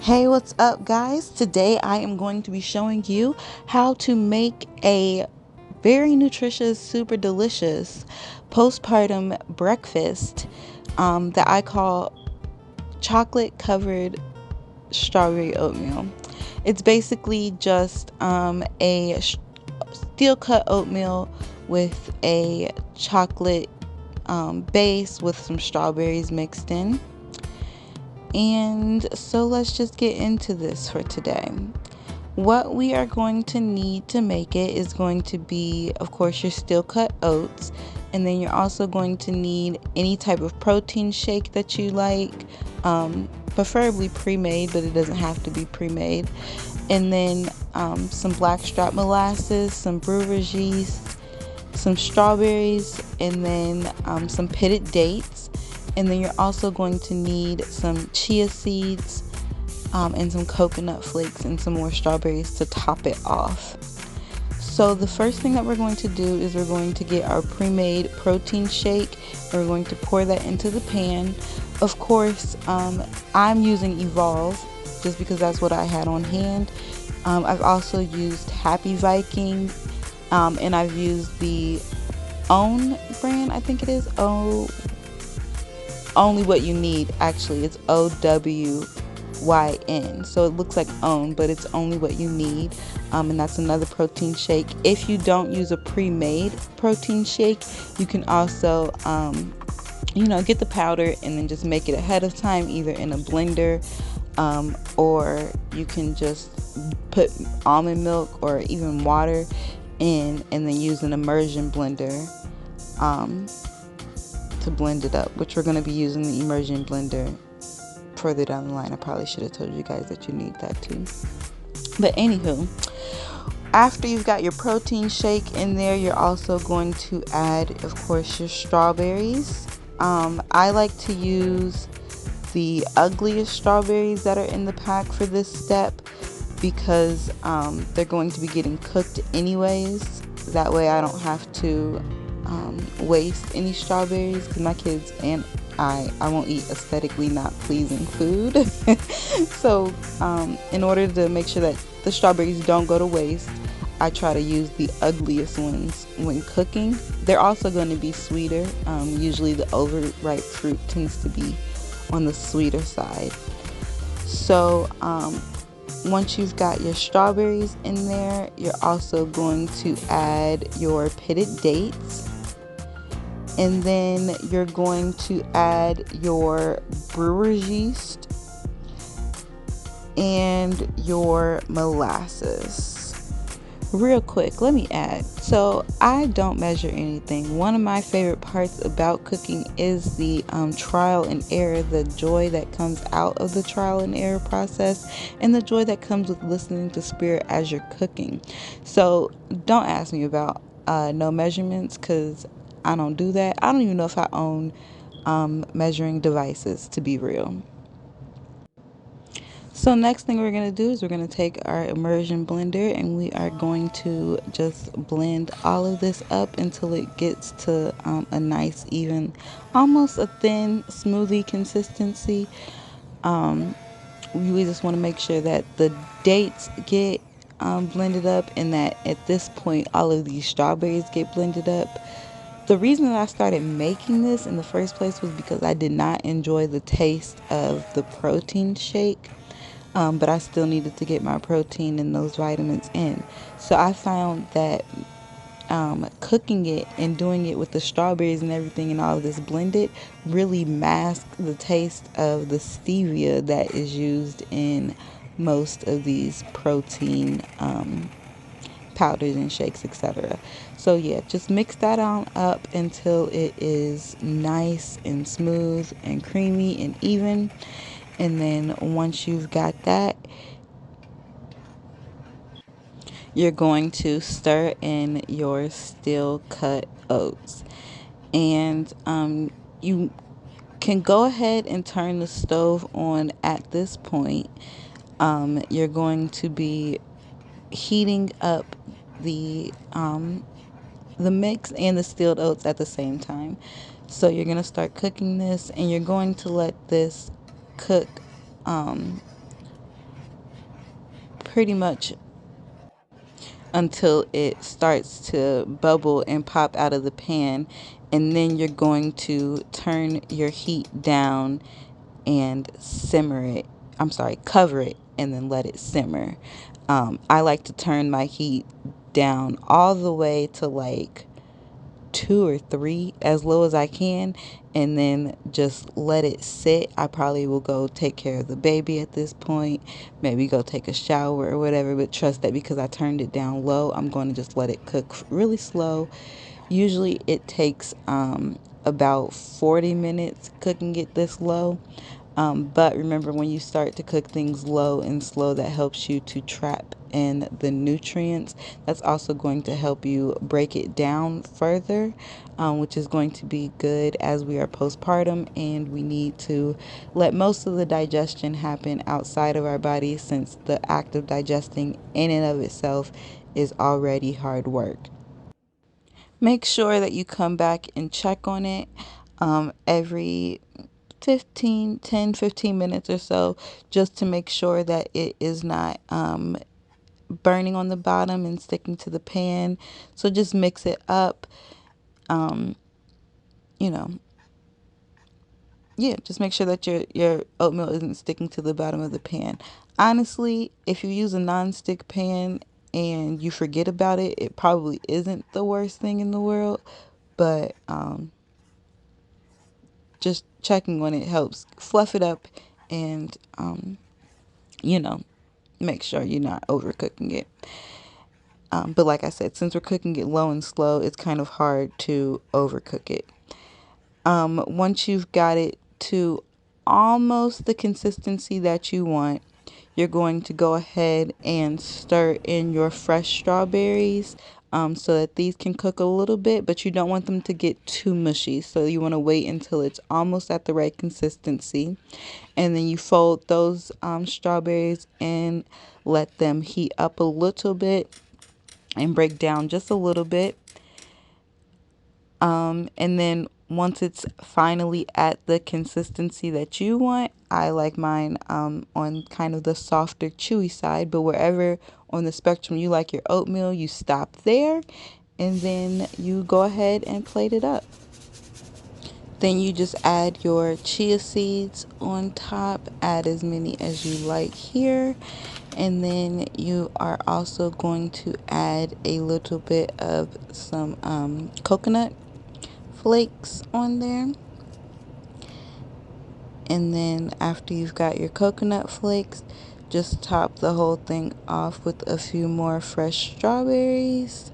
Hey, what's up, guys? Today I am going to be showing you how to make a very nutritious, super delicious postpartum breakfast that I call chocolate covered strawberry oatmeal. It's basically just a steel cut oatmeal with a chocolate base with some strawberries mixed in. And so let's just get into this for today. What we are going to need to make it is going to be, of course, your steel cut oats. And then you're also going to need any type of protein shake that you like, preferably pre-made, but it doesn't have to be pre-made. And then some blackstrap molasses, some brewer's yeast, some strawberries, and then some pitted dates. And then you're also going to need some chia seeds, and some coconut flakes and some more strawberries to top it off. So the first thing that we're going to do is we're going to get our pre-made protein shake. We're going to pour that into the pan. Of course, I'm using Evolve just because that's what I had on hand. I've also used Happy Viking, and I've used the Own brand, I think it is. Only What You Need, actually. It's OWYN. So it looks like Own, but it's Only What You Need. And that's another protein shake. If you don't use a pre-made protein shake, you can also, get the powder and then just make it ahead of time, either in a blender, or you can just put almond milk or even water in and then use an immersion blender to blend it up, which we're going to be using the immersion blender further down the line. I probably should have told you guys that you need that too. But anywho, after you've got your protein shake in there, you're also going to add, of course, your strawberries. I like to use the ugliest strawberries that are in the pack for this step because they're going to be getting cooked anyways. That way I don't have to waste any strawberries, because my kids and I won't eat aesthetically not pleasing food. So in order to make sure that the strawberries don't go to waste, I try to use the ugliest ones when cooking. They're also going to be sweeter. Usually the overripe fruit tends to be on the sweeter side. So once you've got your strawberries in there, you're also going to add your pitted dates. And then you're going to add your brewer's yeast and your molasses. Real quick, let me add. So I don't measure anything. One of my favorite parts about cooking is the trial and error, the joy that comes out of the trial and error process, and the joy that comes with listening to spirit as you're cooking. So don't ask me about no measurements, because I don't do that. I don't even know if I own measuring devices, to be real. So next thing we're going to do is we're going to take our immersion blender and we are going to just blend all of this up until it gets to a nice, even, almost a thin smoothie consistency. We just want to make sure that the dates get blended up, and that at this point all of these strawberries get blended up. The reason that I started making this in the first place was because I did not enjoy the taste of the protein shake. But I still needed to get my protein and those vitamins in. So I found that cooking it and doing it with the strawberries and everything and all of this blended really masked the taste of the stevia that is used in most of these protein powders and shakes, etc. So yeah, just mix that on up until it is nice and smooth and creamy and even. And then once you've got that, you're going to stir in your steel cut oats. And you can go ahead and turn the stove on at this point. You're going to be heating up the mix and the steel oats at the same time. So you're going to start cooking this, and you're going to let this cook pretty much until it starts to bubble and pop out of the pan. And then you're going to turn your heat down and simmer it. I'm sorry, cover it and then let it simmer. I like to turn my heat down all the way to like two or three, as low as I can, and then just let it sit. I probably will go take care of the baby at this point, maybe go take a shower or whatever, but trust that because I turned it down low, I'm going to just let it cook really slow. Usually it takes about 40 minutes cooking it this low. But remember, when you start to cook things low and slow, that helps you to trap in the nutrients. That's also going to help you break it down further, which is going to be good as we are postpartum and we need to let most of the digestion happen outside of our body, since the act of digesting in and of itself is already hard work. Make sure that you come back and check on it every 15 minutes or so, just to make sure that it is not burning on the bottom and sticking to the pan. So just mix it up. Um, you know, yeah, just make sure that your oatmeal isn't sticking to the bottom of the pan. Honestly, if you use a non-stick pan and you forget about it, it probably isn't the worst thing in the world. But just checking on it helps fluff it up and you know, make sure you're not overcooking it. But like I said, since we're cooking it low and slow, it's kind of hard to overcook it. Once you've got it to almost the consistency that you want, you're going to go ahead and stir in your fresh strawberries, so that these can cook a little bit, but you don't want them to get too mushy. So you want to wait until it's almost at the right consistency. And then you fold those strawberries and let them heat up a little bit and break down just a little bit. And then once it's finally at the consistency that you want, I like mine on kind of the softer, chewy side. But wherever on the spectrum you like your oatmeal, you stop there and then you go ahead and plate it up. Then you just add your chia seeds on top, add as many as you like here. And then you are also going to add a little bit of some coconut flakes on there. And then after you've got your coconut flakes, just top the whole thing off with a few more fresh strawberries.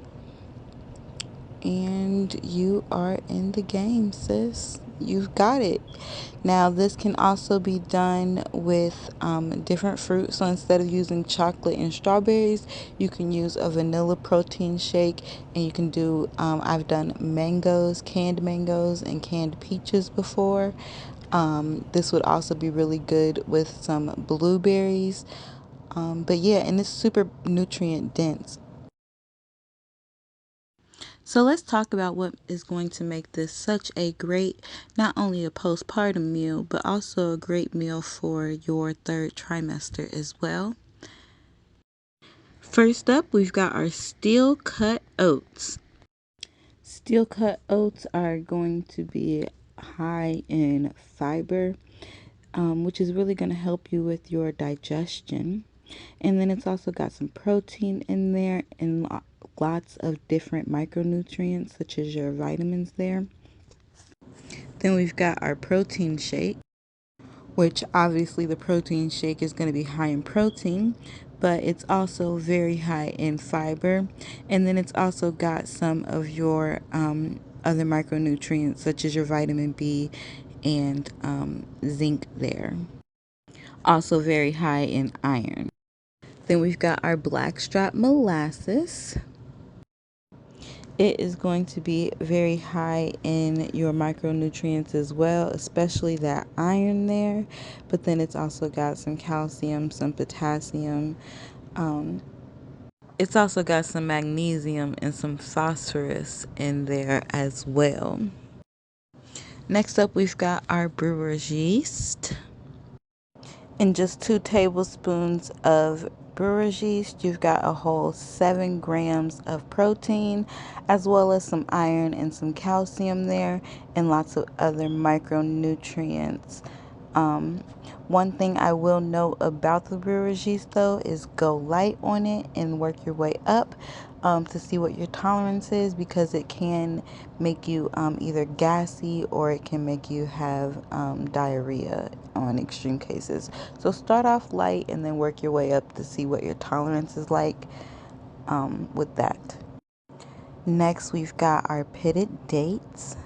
And you are in the game, sis. You've got it. Now, this can also be done with different fruits. So instead of using chocolate and strawberries, you can use a vanilla protein shake. And you can do, I've done mangoes, canned mangoes, and canned peaches before. This would also be really good with some blueberries. But yeah, and it's super nutrient dense. So let's talk about what is going to make this such a great, not only a postpartum meal, but also a great meal for your third trimester as well. First up, we've got our steel cut oats. Steel cut oats are going to be high in fiber, which is really going to help you with your digestion. And then it's also got some protein in there and lots of different micronutrients, such as your vitamins there. Then we've got our protein shake, which obviously the protein shake is going to be high in protein, but it's also very high in fiber. And then it's also got some of your other micronutrients, such as your vitamin B and zinc there. Also very high in iron. Then we've got our blackstrap molasses. It is going to be very high in your micronutrients as well, especially that iron there. But then it's also got some calcium, some potassium. It's also got some magnesium and some phosphorus in there as well. Next up, we've got our brewer's yeast. In just 2 tablespoons of brewer's yeast, you've got a whole 7 grams of protein, as well as some iron and some calcium there, and lots of other micronutrients. Um, One thing I will note about the brewer's yeast though is go light on it and work your way up to see what your tolerance is, because it can make you either gassy or it can make you have diarrhea on extreme cases. So start off light and then work your way up to see what your tolerance is like with that. Next, we've got our pitted dates.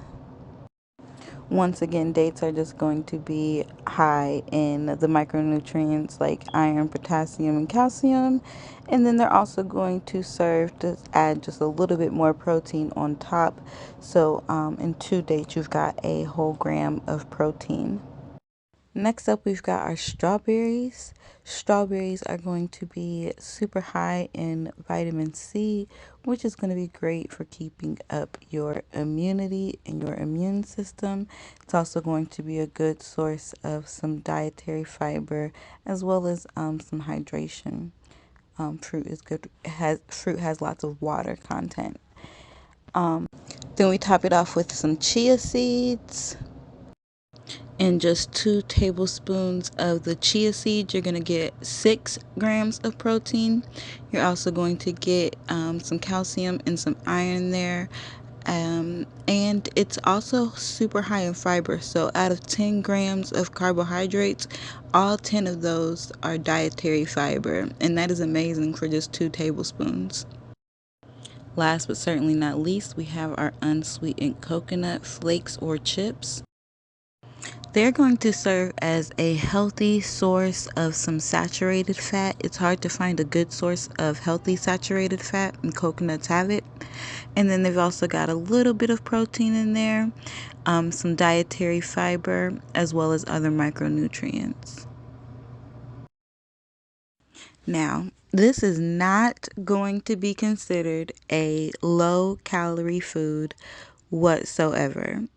Once again, dates are just going to be high in the micronutrients like iron, potassium, and calcium. And then they're also going to serve to add just a little bit more protein on top. So in 2 dates, you've got a whole gram of protein. Next up, we've got our strawberries. Strawberries are going to be super high in vitamin C, which is going to be great for keeping up your immunity and your immune system. It's also going to be a good source of some dietary fiber as well as some hydration. Fruit is good. Fruit has lots of water content. Then we top it off with some chia seeds. And just 2 tablespoons of the chia seeds, you're going to get 6 grams of protein. You're also going to get some calcium and some iron there. And it's also super high in fiber. So out of 10 grams of carbohydrates, all 10 of those are dietary fiber. And that is amazing for just 2 tablespoons. Last but certainly not least, we have our unsweetened coconut flakes or chips. They're going to serve as a healthy source of some saturated fat. It's hard to find a good source of healthy saturated fat, and coconuts have it. And then they've also got a little bit of protein in there, some dietary fiber, as well as other micronutrients. Now, this is not going to be considered a low calorie food whatsoever.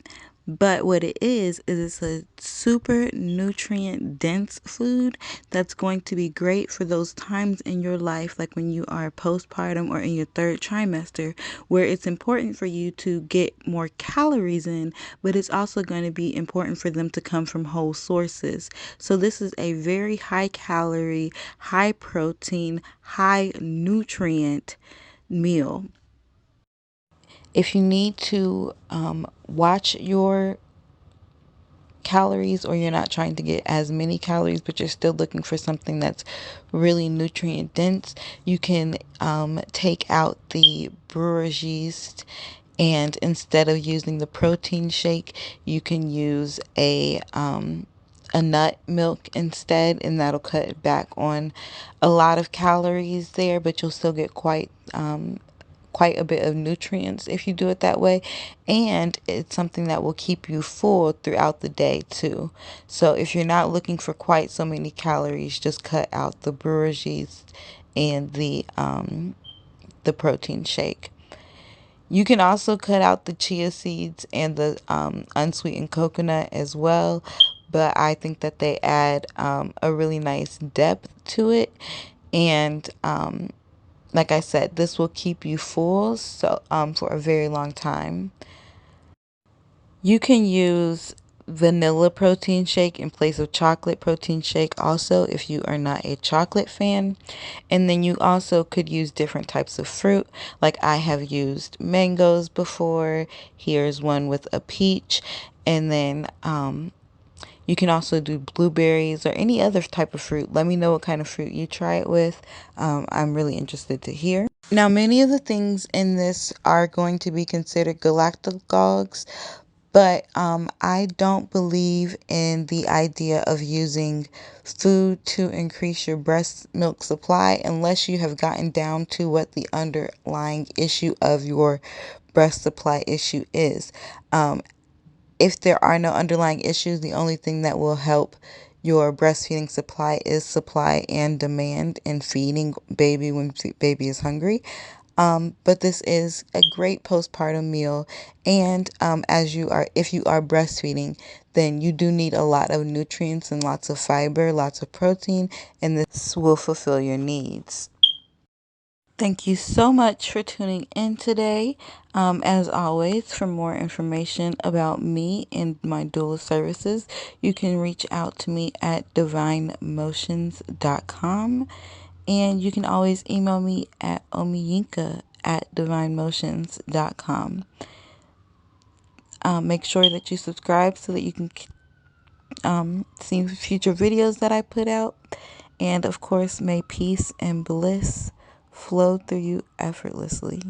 But what it is it's a super nutrient dense food that's going to be great for those times in your life, like when you are postpartum or in your 3rd trimester, where it's important for you to get more calories in, but it's also going to be important for them to come from whole sources. So this is a very high calorie, high protein, high nutrient meal. If you need to watch your calories, or you're not trying to get as many calories but you're still looking for something that's really nutrient dense, you can take out the brewer's yeast, and instead of using the protein shake, you can use a nut milk instead, and that'll cut back on a lot of calories there, but you'll still get quite a bit of nutrients if you do it that way. And it's something that will keep you full throughout the day too. So if you're not looking for quite so many calories, just cut out the brewer's yeast and the protein shake. You can also cut out the chia seeds and the unsweetened coconut as well, but I think that they add a really nice depth to it. And like I said, this will keep you full for a very long time. You can use vanilla protein shake in place of chocolate protein shake also if you are not a chocolate fan. And then you also could use different types of fruit. Like I have used mangoes before. Here's one with a peach. And then you can also do blueberries or any other type of fruit. Let me know what kind of fruit you try it with. I'm really interested to hear. Now, many of the things in this are going to be considered galactagogues, but I don't believe in the idea of using food to increase your breast milk supply unless you have gotten down to what the underlying issue of your breast supply issue is. If there are no underlying issues, the only thing that will help your breastfeeding supply is supply and demand and feeding baby when baby is hungry. But this is a great postpartum meal, and if you are breastfeeding, then you do need a lot of nutrients and lots of fiber, lots of protein, and this will fulfill your needs. Thank you so much for tuning in today. As always, for more information about me and my doula services, you can reach out to me at divinemotions.com. And you can always email me at omiyinka@divinemotions.com. Make sure that you subscribe so that you can see future videos that I put out. And of course, may peace and bliss flow through you effortlessly.